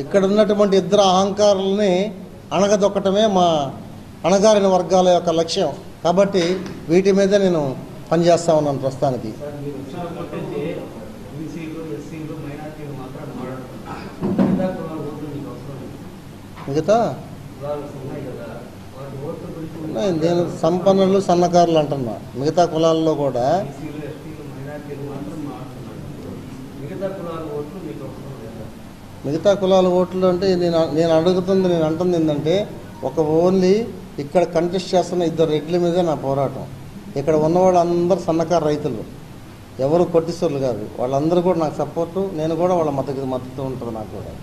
ఇక్కడ ఉన్నటువంటి ఇద్దరు అహంకారుల్ని అణగదొక్కటమే మా అణగారిన వర్గాల యొక్క లక్ష్యం. కాబట్టి వీటి మీద నేను పనిచేస్తా ఉన్నాను ప్రస్తుతానికి. మిగతా నేను సంపన్నులు సన్నకారులు అంటున్నా. మిగతా కులాల్లో కూడా మిగతా కులాల ఓట్లు అంటే నేను అడుగుతుంది, నేను అంటుంది ఏంటంటే ఒక ఓన్లీ ఇక్కడ కంటెస్ట్ చేస్తున్న ఇద్దరు రెడ్ల మీదే నా పోరాటం. ఇక్కడ ఉన్న వాళ్ళందరూ సన్నకారు రైతులు, ఎవరు కొట్టిస్తులు కాదు. వాళ్ళందరూ కూడా నాకు సపోర్టు, నేను కూడా వాళ్ళ మద్దతు ఉంటుంది నాకు కూడా.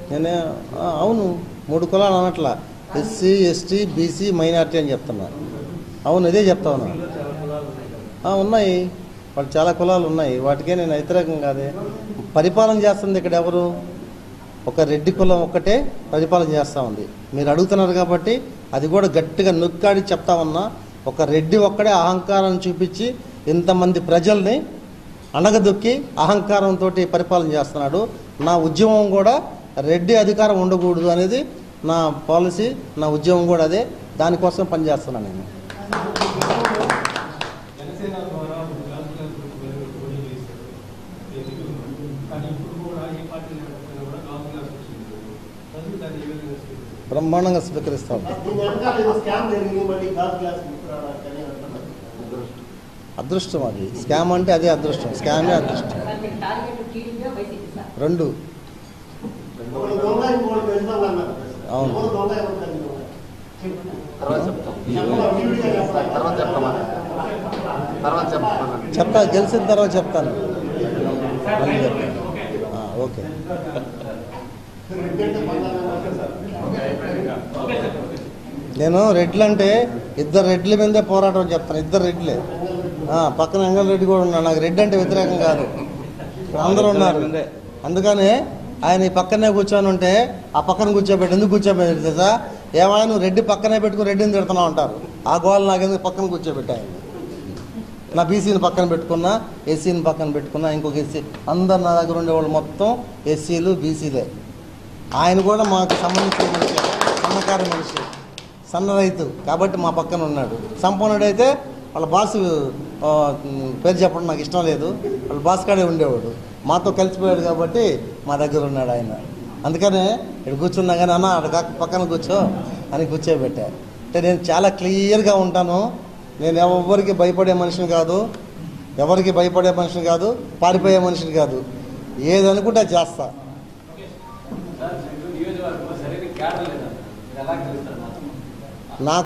నేనే అవును 3 కులాలు అనట్లా, ఎస్సీ ఎస్టీ బీసీ మైనార్టీ అని చెప్తున్నా. అవును, ఇదే చెప్తా ఉన్నా. ఉన్నాయి, వాళ్ళు చాలా కులాలు ఉన్నాయి, వాటికే నేను వ్యతిరేకం కాదే. పరిపాలన చేస్తుంది ఇక్కడ ఎవరు? ఒక రెడ్డి కులం ఒక్కటే పరిపాలన చేస్తూ ఉంది. మీరు అడుగుతున్నారు కాబట్టి అది కూడా గట్టిగా నొక్కాడి చెప్తా ఉన్నా. ఒక రెడ్డి ఒక్కడే అహంకారం చూపించి ఇంతమంది ప్రజల్ని అణగదొక్కి అహంకారంతో పరిపాలన చేస్తున్నాడు. నా ఉద్యమం కూడా రెడ్డి అధికారం ఉండకూడదు అనేది నా పాలసీ, నా ఉద్యమం కూడా అదే. దానికోసం పనిచేస్తున్నాను నేను. బ్రహ్మాండంగా స్వీకరిస్తాం. అదృష్టం అది. స్కామ్ అంటే అదే అదృష్టం, స్కామే అదృష్టం. రెండు. అవును, చెప్తా, గెలిచిన తర్వాత చెప్తాను. ఓకే. నేను రెడ్లు అంటే ఇద్దరు రెడ్ల మీదే పోరాటం చెప్తాను. ఇద్దరు రెడ్లే, పక్కన ఎంగల్ రెడ్డి కూడా ఉన్నాడు. నాకు రెడ్డి అంటే వ్యతిరేకం కాదు, అందరూ ఉన్నారు. అందుకని ఆయన ఈ పక్కనే కూర్చొని ఉంటే ఆ పక్కన కూర్చోబెట్టి, ఎందుకు కూర్చోబెట్టి తెలుసా? ఏమైనా నువ్వు రెడ్డి పక్కనే పెట్టుకుని రెడ్డిని తిడుతున్నావు అంటారు. ఆ గోళ్ళు నాకెందుకు పక్కన కూర్చోబెట్టాను. నా బీసీని పక్కన పెట్టుకున్నా, ఎస్సీని పక్కన పెట్టుకున్నా, ఇంకొక ఎస్సీ, అందరు నా దగ్గర ఉండేవాళ్ళు మొత్తం ఎస్సీలు బీసీలే. ఆయన కూడా మాకు సంబంధించిన మనిషి, సన్నకారు మనిషి, సన్న రైతు కాబట్టి మా పక్కన ఉన్నాడు. సంపన్నుడైతే వాళ్ళ బాసు పేరు చెప్పడం నాకు ఇష్టం లేదు, వాళ్ళ బాస్ కాడే ఉండేవాడు. మాతో కలిసిపోయాడు కాబట్టి మా దగ్గర ఉన్నాడు ఆయన. అందుకనే ఇక్కడ కూర్చున్నా కానీ అన్న అక్కడ పక్కన కూర్చో అని కూర్చోబెట్టా. అంటే నేను చాలా క్లియర్గా ఉంటాను. నేను ఎవరికి భయపడే మనిషిని కాదు, ఎవరికి భయపడే మనిషిని కాదు, పారిపోయే మనిషిని కాదు. ఏది అనుకుంటే చేస్తా. నాకు